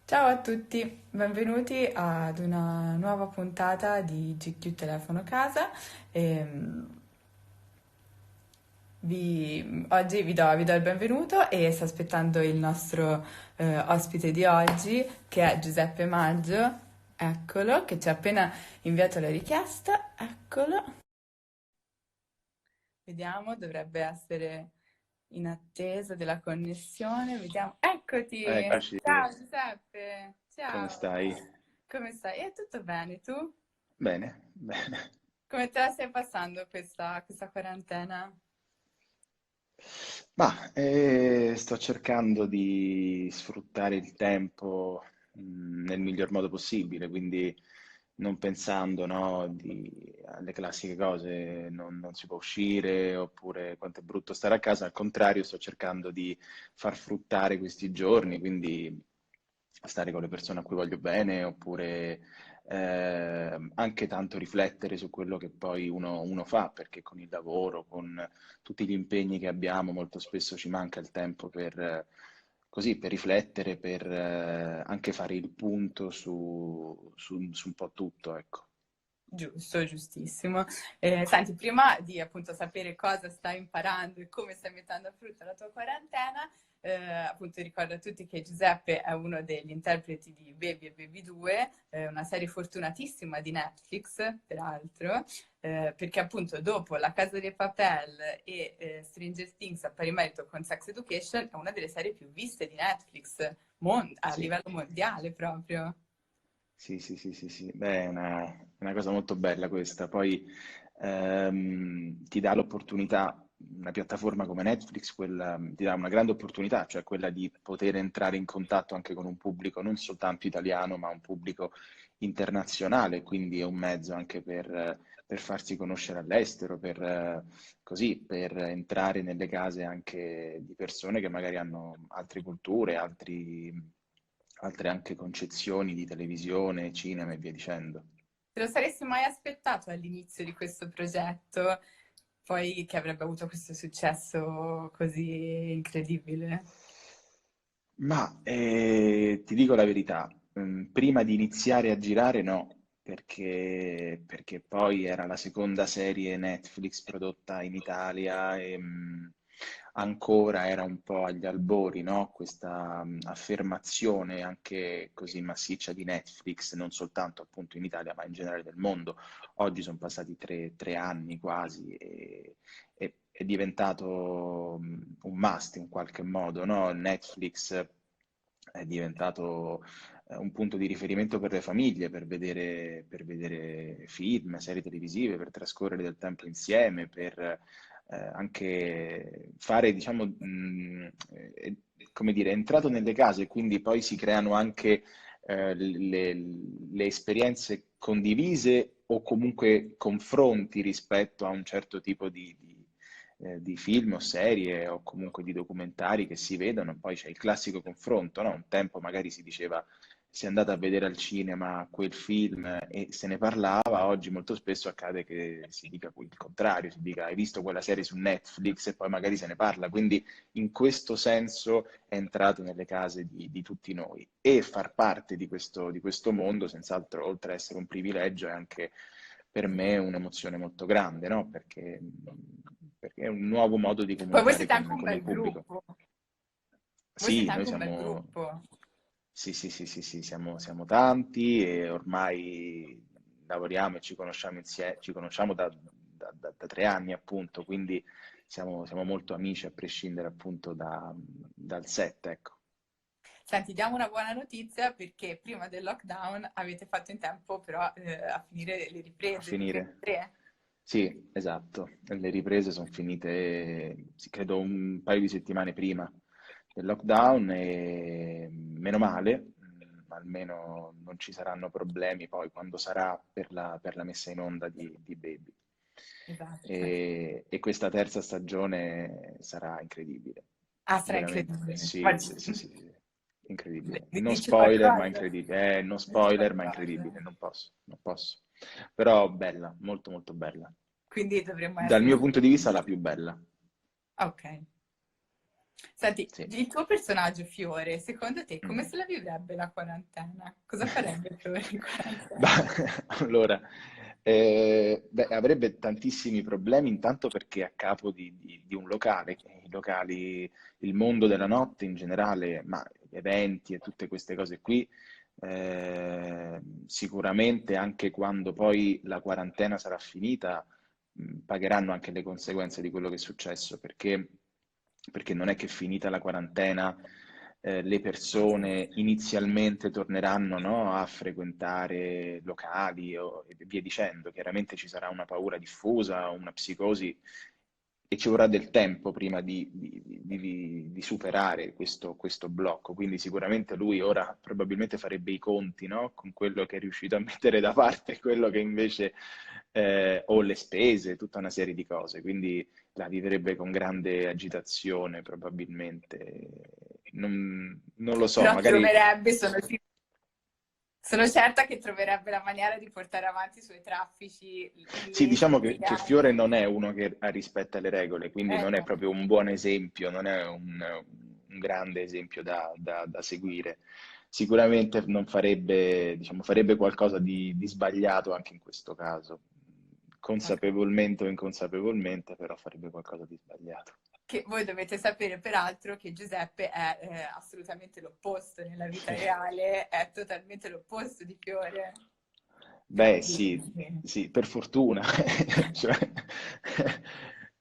Ciao a tutti, benvenuti ad una nuova puntata di GQ Telefono Casa. Ehm, oggi vi do il benvenuto e sto aspettando il nostro ospite di oggi, che è Giuseppe Maggio. Eccolo, che ci ha appena inviato la richiesta. Eccolo, vediamo, dovrebbe essere in attesa della connessione. Vediamo. Eccoti! Eccoci, Ciao Giuseppe, come ciao! stai? Come stai? Tutto bene, tu? Bene, bene. Come te la stai passando questa quarantena? Sto cercando di sfruttare il tempo nel miglior modo possibile, quindi non pensando, no, alle classiche cose, non si può uscire, oppure quanto è brutto stare a casa, al contrario, sto cercando di far fruttare questi giorni, quindi stare con le persone a cui voglio bene, oppure anche tanto riflettere su quello che poi uno fa, perché con il lavoro, con tutti gli impegni che abbiamo, molto spesso ci manca il tempo per, così, per riflettere, per anche fare il punto su un po' tutto, ecco. Giusto, giustissimo. Senti, prima di appunto sapere cosa stai imparando e come stai mettendo a frutto la tua quarantena, appunto ricordo a tutti che Giuseppe è uno degli interpreti di Baby e Baby 2, una serie fortunatissima di Netflix, peraltro, perché appunto dopo La Casa dei Papel e Stranger Things a pari merito con Sex Education è una delle serie più viste di Netflix a Sì. livello mondiale proprio. Sì, sì, sì, sì, sì. Beh, è una cosa molto bella questa. Poi ti dà l'opportunità, una piattaforma come Netflix, ti dà una grande opportunità, cioè quella di poter entrare in contatto anche con un pubblico non soltanto italiano, ma un pubblico internazionale, quindi è un mezzo anche per farsi conoscere all'estero, così, per entrare nelle case anche di persone che magari hanno altre culture, altre anche concezioni di televisione, cinema e via dicendo. Te lo saresti mai aspettato all'inizio di questo progetto, poi che avrebbe avuto questo successo così incredibile? Ti dico la verità, prima di iniziare a girare no, perché poi era la seconda serie Netflix prodotta in Italia e ancora era un po' agli albori, no? Questa affermazione anche così massiccia di Netflix, non soltanto appunto in Italia, ma in generale del mondo. Oggi sono passati tre anni quasi è diventato un must in qualche modo, no? Netflix è diventato un punto di riferimento per le famiglie, per vedere film, serie televisive, per trascorrere del tempo insieme, per anche fare, diciamo, come dire, è entrato nelle case, e quindi poi si creano anche le esperienze condivise o comunque confronti rispetto a un certo tipo di film o serie o comunque di documentari che si vedono, e poi c'è il classico confronto, no? Un tempo magari si diceva si è andata a vedere al cinema quel film e se ne parlava, oggi molto spesso accade che si dica il contrario, si dica hai visto quella serie su Netflix e poi magari se ne parla, quindi in questo senso è entrato nelle case di tutti noi e far parte di questo mondo, senz'altro, oltre ad essere un privilegio, è anche per me un'emozione molto grande, no? Perché è un nuovo modo di Poi voi comunicare siete anche un con il bel pubblico. gruppo, voi Sì, siete noi anche un bel siamo, gruppo. sì, sì, sì, sì, sì, siamo tanti e ormai lavoriamo e ci conosciamo da 3 anni appunto, quindi siamo molto amici a prescindere appunto dal set, ecco. Senti, diamo una buona notizia perché prima del lockdown avete fatto in tempo però a finire le A riprese di finire. 33. Sì, esatto. Le riprese sono finite, sì, credo un paio di settimane prima del lockdown e meno male, almeno non ci saranno problemi poi quando sarà per la messa in onda di Baby. Esatto. E questa terza stagione sarà incredibile. Ah, sarà Veramente, incredibile. sì, sì, sì, sì, sì. Incredibile. Non Dici spoiler, ma qualcosa? incredibile. No Dici spoiler, ma incredibile. qualcosa. Non posso, non posso. Però bella, molto molto bella. Quindi dovremmo Dal essere mio punto di vista felici. la più bella. Ok. Senti, Sì. il tuo personaggio Fiore, secondo te come Mm. se la vivrebbe la quarantena? Cosa farebbe Fiore in Beh, quarantena? allora, beh, avrebbe tantissimi problemi, intanto perché è a capo di un locale, i locali, il mondo della notte in generale, ma eventi e tutte queste cose qui, sicuramente anche quando poi la quarantena sarà finita, pagheranno anche le conseguenze di quello che è successo, perché non è che finita la quarantena le persone inizialmente torneranno, no, a frequentare locali e via dicendo. Chiaramente ci sarà una paura diffusa, una psicosi e ci vorrà del tempo prima di superare questo blocco. Quindi sicuramente lui ora probabilmente farebbe i conti, no, con quello che è riuscito a mettere da parte e quello che invece o le spese, tutta una serie di cose. Quindi la vivrebbe con grande agitazione, probabilmente. Non lo so, Però magari troverebbe, sono certa che troverebbe la maniera di portare avanti i suoi traffici sì, diciamo che Fiore legali. non è uno che rispetta le regole, quindi non è No. proprio un buon esempio, non è un grande esempio da seguire. Sicuramente non farebbe, diciamo, farebbe qualcosa di sbagliato anche in questo caso. Consapevolmente o inconsapevolmente, però farebbe qualcosa di sbagliato. Che voi dovete sapere peraltro che Giuseppe è assolutamente l'opposto nella vita reale, è totalmente l'opposto di Fiore. Beh, sì, Quindi, sì, per fortuna. Cioè,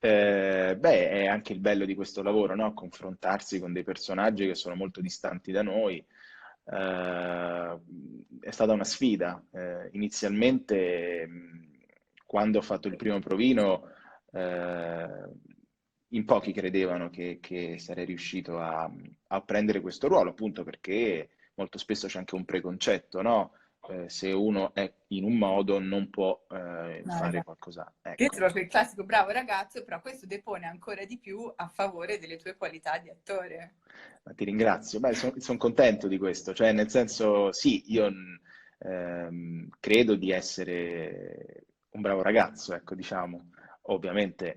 beh, è anche il bello di questo lavoro, no? Confrontarsi con dei personaggi che sono molto distanti da noi. È stata una sfida. Inizialmente, quando ho fatto il primo provino, eh, in pochi credevano che sarei riuscito a prendere questo ruolo, appunto perché molto spesso c'è anche un preconcetto, no? Se uno è in un modo non può no, fare esatto. qualcosa. Io Ecco, trovo il classico bravo ragazzo, però questo depone ancora di più a favore delle tue qualità di attore. ma ti ringrazio. Beh, sono contento di questo, cioè nel senso sì, io credo di essere un bravo ragazzo, ecco, diciamo. Ovviamente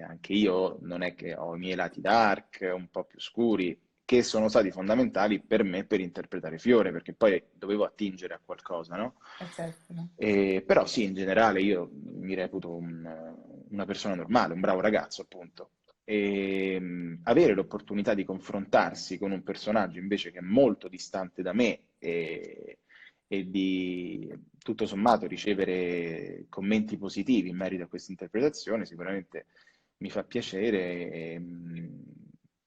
anche io non è che ho i miei lati dark, un po' più scuri, che sono stati fondamentali per me per interpretare Fiore, perché poi dovevo attingere a qualcosa, no? Certo, no? Però sì, in generale io mi reputo una persona normale, un bravo ragazzo, appunto. E avere l'opportunità di confrontarsi con un personaggio invece che è molto distante da me e di tutto sommato ricevere commenti positivi in merito a questa interpretazione sicuramente mi fa piacere e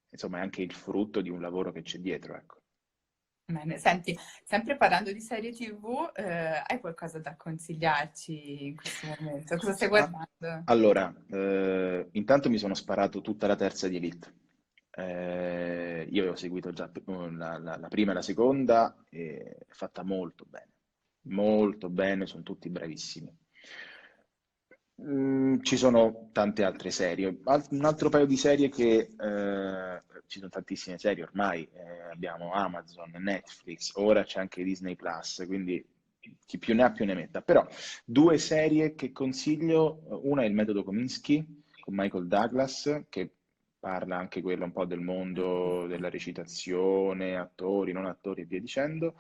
insomma è anche il frutto di un lavoro che c'è dietro, ecco. Bene. Senti, sempre parlando di serie TV, hai qualcosa da consigliarci in questo momento? Cosa stai Ah, guardando? allora, intanto mi sono sparato tutta la terza di Elite. Io avevo seguito già la prima e la seconda, e è fatta molto bene, sono tutti bravissimi. Ci sono tante altre serie. Un altro paio di serie che ci sono tantissime serie ormai. Abbiamo Amazon, Netflix, ora c'è anche Disney Plus, quindi chi più ne ha più ne metta. Però due serie che consiglio, una è Il metodo Kominsky con Michael Douglas, che parla anche quello un po' del mondo della recitazione, attori, non attori e via dicendo.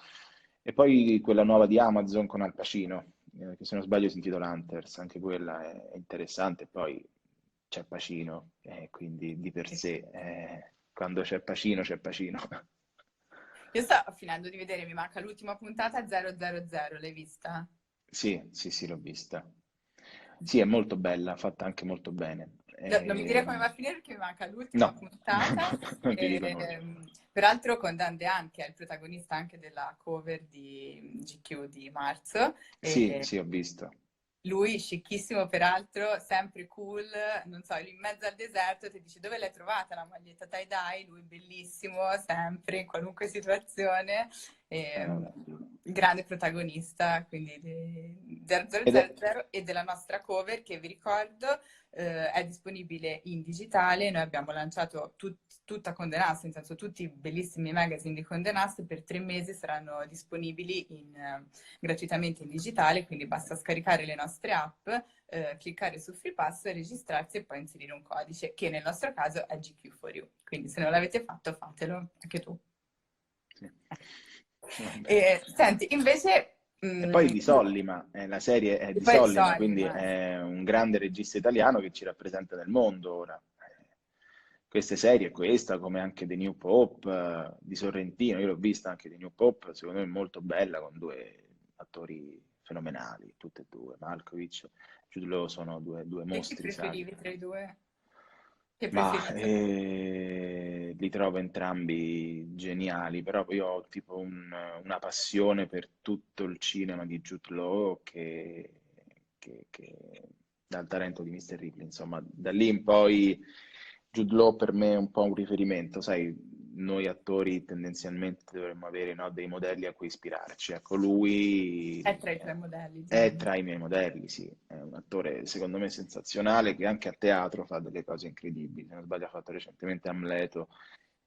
E poi quella nuova di Amazon con Al Pacino, che se non sbaglio si intitola Hunters, anche quella è interessante. Poi c'è Pacino, quindi di per sé, quando c'è Pacino, c'è Pacino. Io sto finendo di vedere, mi manca l'ultima puntata 000, l'hai vista? Sì, sì, sì, l'ho vista. Sì, è molto bella, fatta anche molto bene. Non mi dire come va a finire perché mi manca l'ultima No, puntata. non ti dico nulla. Peraltro con Dan DeHaan, che è il protagonista anche della cover di GQ di marzo. Sì, E sì, ho visto. lui, scicchissimo peraltro, sempre cool, non so, lì in mezzo al deserto ti dice dove l'hai trovata la maglietta tie-dye? Lui bellissimo, sempre, in qualunque situazione. E, Eh, grande protagonista, quindi di Ed è, 0000 e della nostra cover che vi ricordo è disponibile in digitale. Noi abbiamo lanciato tutta Condé Nast, nel senso tutti i bellissimi magazine di Condé Nast per 3 mesi saranno disponibili gratuitamente in digitale, quindi basta scaricare le nostre app, cliccare su Free Pass, registrarsi e poi inserire un codice, che nel nostro caso è GQ4U. Quindi se non l'avete fatto, fatelo, anche tu. sì. Vabbè. Senti, invece, E poi Di Sollima, la serie è e di poi di Sollima, quindi Sollima, è un grande regista italiano che ci rappresenta nel mondo ora. Queste serie, questa, come anche The New Pope, di Sorrentino, io l'ho vista anche The New Pope, secondo me è molto bella, con due attori fenomenali, tutte e due, Malkovich e Jude Law sono due e chi mostri sacri. preferivi tra i due? Che Ma preferenza? li trovo entrambi geniali, però io ho tipo una passione per tutto il cinema di Jude Law che dal talento di Mr. Ripley, insomma, da lì in poi Jude Law per me è un po' un riferimento, sai, noi attori tendenzialmente dovremmo avere, no, dei modelli a cui ispirarci. Ecco, È lui tra i tuoi modelli, è diciamo. tra i miei modelli, sì, è un attore secondo me sensazionale che anche a teatro fa delle cose incredibili. Se non sbaglio ha fatto recentemente Amleto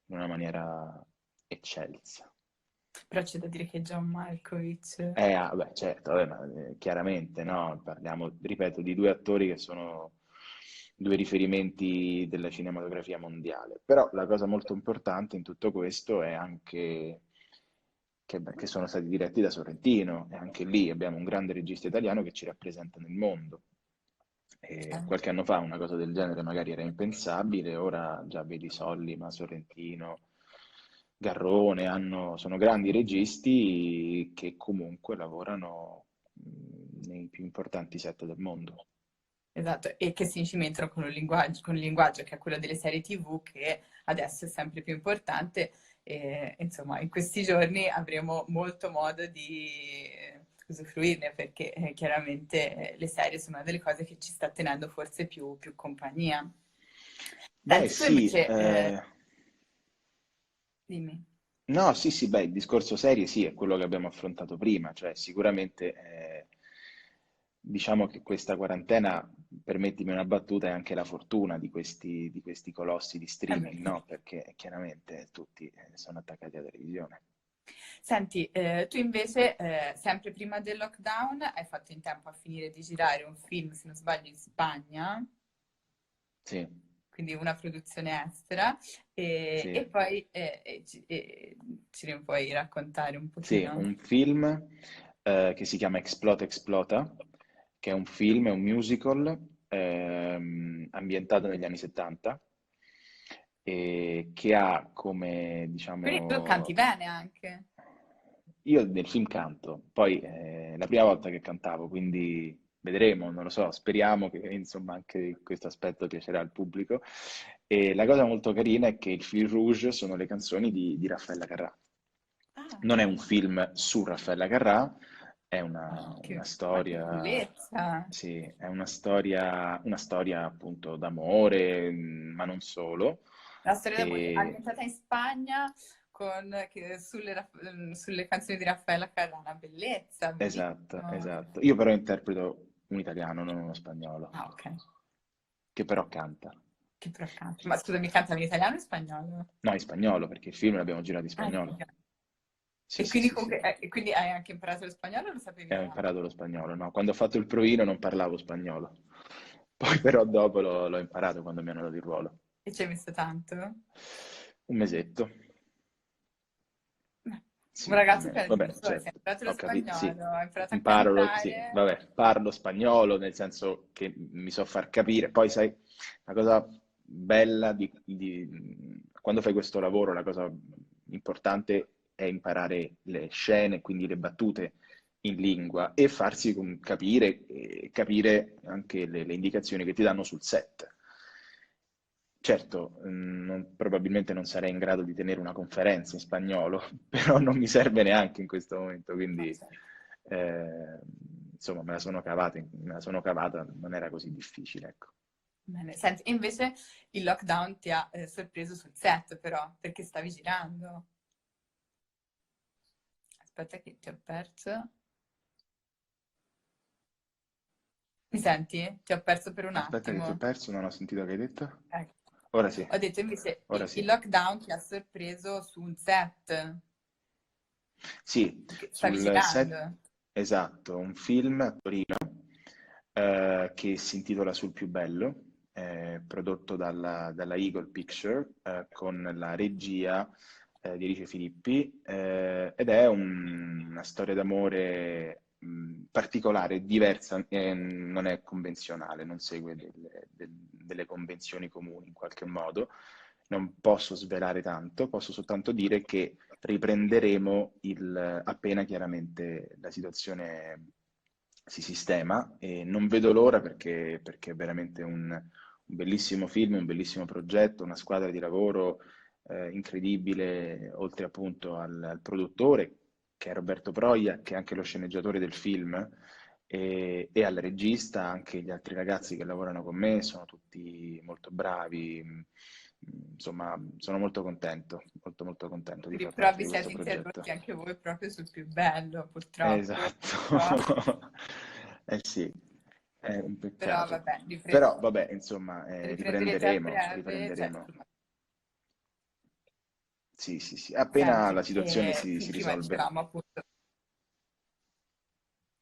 in una maniera eccelsa. Però c'è da dire che John Malkovich... Beh, certo, vabbè, ma chiaramente, no? Parliamo, ripeto, di due attori che sono due riferimenti della cinematografia mondiale. Però la cosa molto importante in tutto questo è anche che sono stati diretti da Sorrentino e anche lì abbiamo un grande regista italiano che ci rappresenta nel mondo. E eh, qualche anno fa una cosa del genere magari era impensabile, ora già vedi Sollima, Sorrentino, Garrone, sono grandi registi che comunque lavorano nei più importanti set del mondo. esatto, e che si cimentano con il linguaggio che è quello delle serie TV, che adesso è sempre più importante. E, insomma, in questi giorni avremo molto modo di usufruirne, perché chiaramente le serie sono una delle cose che ci sta tenendo forse più compagnia. Beh, Senti, tu sì, invece, dimmi. no, sì, sì, beh, il discorso serie sì, è quello che abbiamo affrontato prima, cioè sicuramente diciamo che questa quarantena, permettimi una battuta, è anche la fortuna di questi colossi di Beh, streaming, sì. no? Perché chiaramente tutti sono attaccati alla televisione. Senti, tu invece, sempre prima del lockdown, hai fatto in tempo a finire di girare un film, se non sbaglio, in Spagna, Sì, quindi una produzione estera, sì, e poi ce ne puoi raccontare un sì, pochino. un film che si chiama Explota Explota, che è un film, è un musical ambientato negli anni 70 e che ha come, Quindi tu canti diciamo, bene anche. io nel film canto, poi è la prima volta che cantavo, quindi vedremo, non lo so, speriamo che insomma anche questo aspetto piacerà al pubblico. E la cosa molto carina è che il fil rouge sono le canzoni di Raffaella Carrà. Ah, Non è un film su Raffaella Carrà, è una ma che storia, bellezza! sì, è una storia appunto d'amore, ma non solo. La storia d'amore E ambientata in Spagna sulle canzoni di Raffaella Carrà, una bellezza, esatto, bellissimo. esatto. Io però interpreto un italiano, non uno spagnolo, Ah, ok. che però canta. Che però canta. Ma scusami, canta in italiano o in spagnolo? No, in spagnolo, perché il film l'abbiamo girato in Ah, spagnolo. sì. Sì, sì, sì, sì. E quindi hai anche imparato lo spagnolo o lo sapevi E ho già? imparato lo spagnolo, no? Quando ho fatto il provino non parlavo spagnolo. Poi però dopo l'ho imparato quando mi hanno dato il ruolo. E ci hai messo tanto? Un mesetto. Un Sì, ragazzo pieno di vabbè, persone, si è certo, imparato lo ho capito, sì, spagnolo, ha imparato a imparo sì, cantare. vabbè, parlo spagnolo nel senso che mi so far capire. Poi sai, la cosa bella quando fai questo lavoro, la cosa importante è imparare le scene, quindi le battute in lingua e farsi capire, e capire anche le indicazioni che ti danno sul set. Certo, probabilmente non sarei in grado di tenere una conferenza in spagnolo, però non mi serve neanche in questo momento, Ma quindi certo. eh, insomma me la sono cavata, non era così difficile, ecco. Bene. Senti, e invece il lockdown ti ha sorpreso sul set, però, perché stavi girando. Aspetta che ti ho perso. Mi senti? Ti ho perso per un Aspetta che ti ho attimo. perso, non ho sentito che hai detto. Ecco. Ora sì, Ho detto invece ora il sì. lockdown ti ha sorpreso su un set Sì, che stavi sul set, girando. esatto, un film a Torino che si intitola Sul più bello, prodotto dalla Eagle Picture con la regia di Alice Filippi ed è una storia d'amore particolare, diversa, non è convenzionale, non segue delle convenzioni comuni in qualche modo. Non posso svelare tanto, posso soltanto dire che riprenderemo appena chiaramente la situazione si sistema e non vedo l'ora perché è veramente un bellissimo film, un bellissimo progetto, una squadra di lavoro incredibile, oltre appunto al produttore che è Roberto Proia, che è anche lo sceneggiatore del film, e al regista, anche gli altri ragazzi che lavorano con me sono tutti molto bravi. Insomma, sono molto molto contento di Quindi far però parte vi di questo siete progetto. interrotti anche voi proprio sul più bello, purtroppo. Però, Esatto, eh sì, è un però peccato. vabbè, Però vabbè, insomma, riprenderete a riprenderemo, breve, cioè, riprenderemo. insomma, Sì, sì, sì, appena la senti, situazione si prima risolve. dicevamo appunto,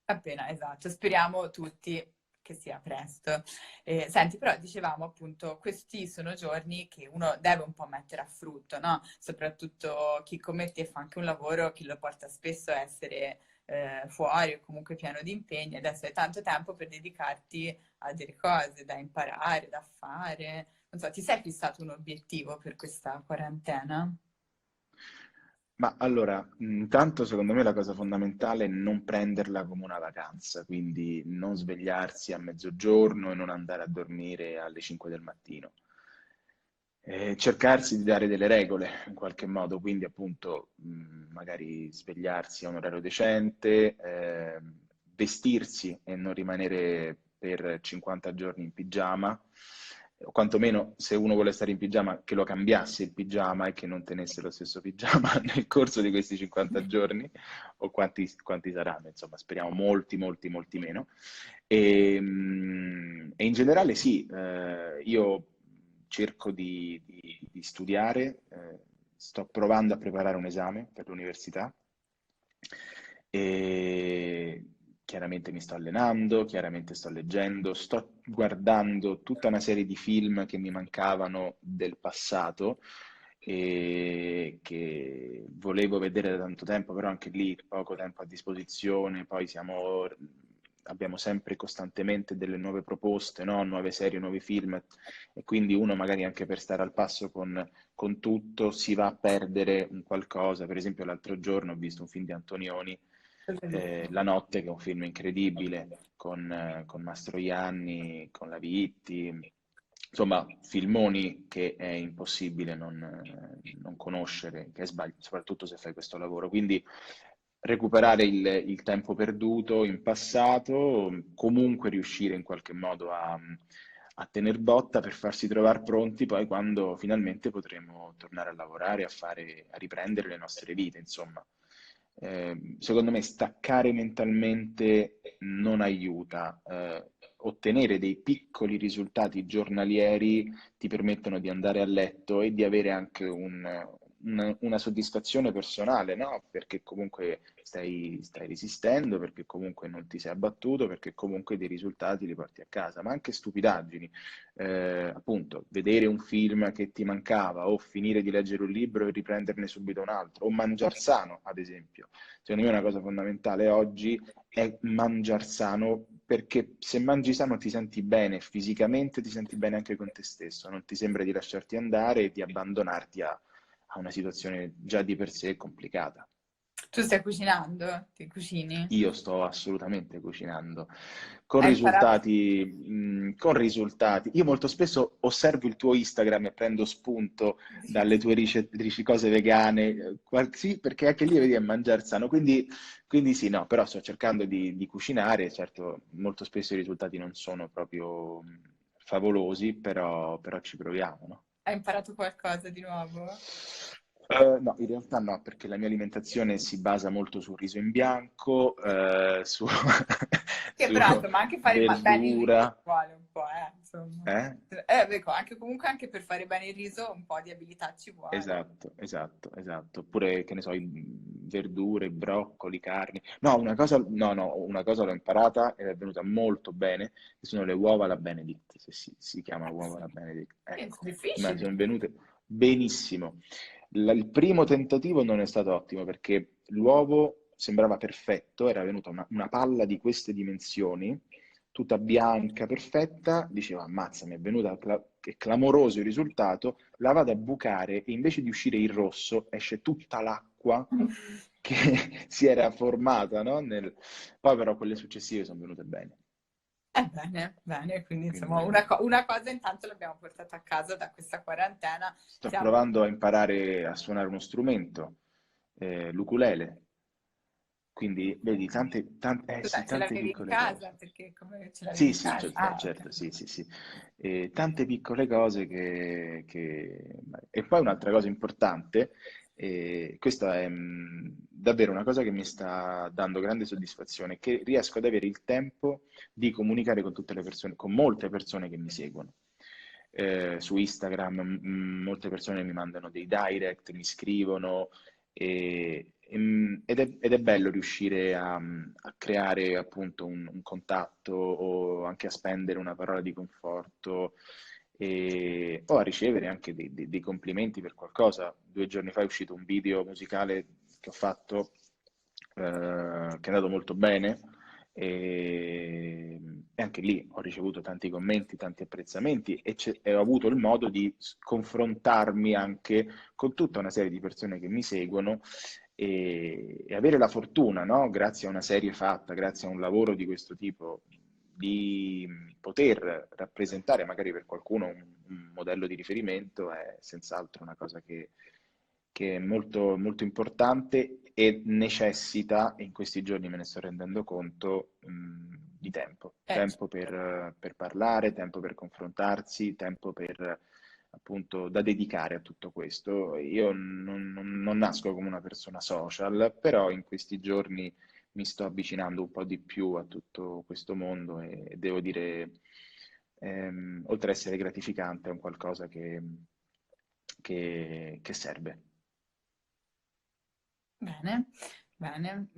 appena, esatto, speriamo tutti che sia presto. Senti, però dicevamo appunto, questi sono giorni che uno deve un po' mettere a frutto, no? Soprattutto chi come te fa anche un lavoro che lo porta spesso a essere fuori o comunque pieno di impegni. Adesso hai tanto tempo per dedicarti a delle cose da imparare, da fare. Non so, ti sei fissato un obiettivo per questa quarantena? Ma allora, intanto secondo me la cosa fondamentale è non prenderla come una vacanza, quindi non svegliarsi a mezzogiorno e non andare a dormire alle 5 del mattino. Cercarsi di dare delle regole in qualche modo, quindi appunto magari svegliarsi a un orario decente, vestirsi e non rimanere per 50 giorni in pigiama, o quantomeno se uno vuole stare in pigiama che lo cambiasse il pigiama e che non tenesse lo stesso pigiama nel corso di questi 50 giorni, o quanti saranno, insomma, speriamo molti, molti, molti meno. E in generale sì, io cerco di studiare, sto provando a preparare un esame per l'università e chiaramente mi sto allenando, chiaramente sto leggendo, sto guardando tutta una serie di film che mi mancavano del passato e che volevo vedere da tanto tempo, però anche lì poco tempo a disposizione, poi abbiamo sempre costantemente delle nuove proposte, no? Nuove serie, nuovi film e quindi uno magari anche per stare al passo con tutto si va a perdere un qualcosa. Per esempio l'altro giorno ho visto un film di Antonioni, La notte, che è un film incredibile, con Mastroianni, con la Vitti, insomma, filmoni che è impossibile non conoscere, che è soprattutto se fai questo lavoro. Quindi recuperare il tempo perduto in passato, comunque riuscire in qualche modo a tener botta per farsi trovare pronti poi quando finalmente potremo tornare a lavorare, a riprendere le nostre vite, insomma. Secondo me staccare mentalmente non aiuta. Ottenere dei piccoli risultati giornalieri ti permettono di andare a letto e di avere anche una soddisfazione personale, no? Perché comunque stai resistendo, perché comunque non ti sei abbattuto, perché comunque dei risultati li porti a casa, ma anche stupidaggini. Appunto, vedere un film che ti mancava o finire di leggere un libro e riprenderne subito un altro, o mangiar sano, ad esempio. Secondo me una cosa fondamentale oggi è mangiar sano, perché se mangi sano ti senti bene fisicamente, ti senti bene anche con te stesso, non ti sembra di lasciarti andare e di abbandonarti a una situazione già di per sé complicata. Tu stai cucinando? Ti cucini? Io sto assolutamente cucinando Hai imparato? con risultati. Io molto spesso osservo il tuo Instagram e prendo spunto dalle tue cose vegane, sì, perché anche lì vedi a mangiare sano. Quindi sì, no, però sto cercando di cucinare. Certo, molto spesso i risultati non sono proprio favolosi, però ci proviamo, no? Hai imparato qualcosa di nuovo? No, in realtà no, perché la mia alimentazione si basa molto sul riso in bianco, su, Che su però, insomma, anche fare bene il riso verdura. vuole un po', insomma. Eh? Ecco, anche, comunque anche per fare bene il riso un po' di abilità ci vuole. Esatto, esatto, esatto. Oppure, che ne so, verdure, broccoli, carni. No, una cosa, no, no, una cosa l'ho imparata ed è venuta molto bene, che sono le uova alla Benedict, se si chiama uova Sì, alla Benedict. sì, Ecco, ma difficili. sono venute benissimo. Il primo tentativo non è stato ottimo perché l'uovo sembrava perfetto, era venuta una palla di queste dimensioni, tutta bianca, perfetta. Dicevo, ammazza, mi è venuta che clamoroso il risultato. La vado a bucare e invece di uscire il rosso esce tutta l'acqua che si era formata, no? Poi però quelle successive sono venute bene. Bene, bene, quindi insomma Quindi una cosa intanto l'abbiamo portata a casa da questa quarantena. sto Siamo, provando a imparare a suonare uno strumento, l'ukulele. Quindi vedi, scusa, sì, ce tante l'avevi in piccole cose. casa? Perché come ce l'avevi Sì, in sì, casa? beh, Ah, ok. certo, sì, sì, sì. Tante piccole cose E poi un'altra cosa importante, questa è davvero una cosa che mi sta dando grande soddisfazione, che riesco ad avere il tempo di comunicare con tutte le persone, con molte persone che mi seguono. Su Instagram, molte persone mi mandano dei direct, mi scrivono, ed è bello riuscire a creare appunto un contatto o anche a spendere una parola di conforto o a ricevere anche dei complimenti per qualcosa. 2 giorni fa è uscito un video musicale che ho fatto, che è andato molto bene. E anche lì ho ricevuto tanti commenti, tanti apprezzamenti e ho avuto il modo di confrontarmi anche con tutta una serie di persone che mi seguono e avere la fortuna, no? Grazie a una serie fatta, grazie a un lavoro di questo tipo, di poter rappresentare magari per qualcuno un modello di riferimento è senz'altro una cosa che è molto, molto importante e necessita, e in questi giorni me ne sto rendendo conto, di tempo. Tempo Certo. per parlare, tempo per confrontarsi, tempo per appunto da dedicare a tutto questo. Io non nasco come una persona social, però in questi giorni mi sto avvicinando un po' di più a tutto questo mondo e devo dire, oltre ad essere gratificante, è un qualcosa che serve. Bene, bene.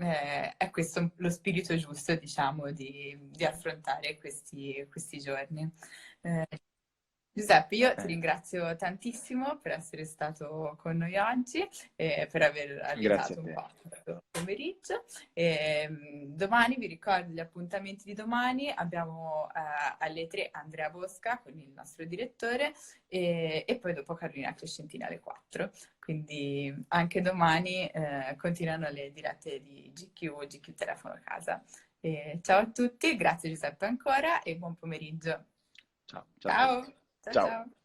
È questo lo spirito giusto, diciamo, di affrontare questi giorni. Eh, Giuseppe, io ti Eh, ringrazio tantissimo per essere stato con noi oggi e per aver Grazie a allietato un te. po' questo pomeriggio. Domani vi ricordo gli appuntamenti di domani. Abbiamo alle 3 Andrea Bosca con il nostro direttore e poi dopo Carolina Crescentina alle 4. Quindi anche domani continuano le dirette di GQ Telefono a Casa. Ciao a tutti, grazie Giuseppe ancora e buon pomeriggio. Ciao, ciao, ciao a Ciao, tutti. ciao Ciao. ciao.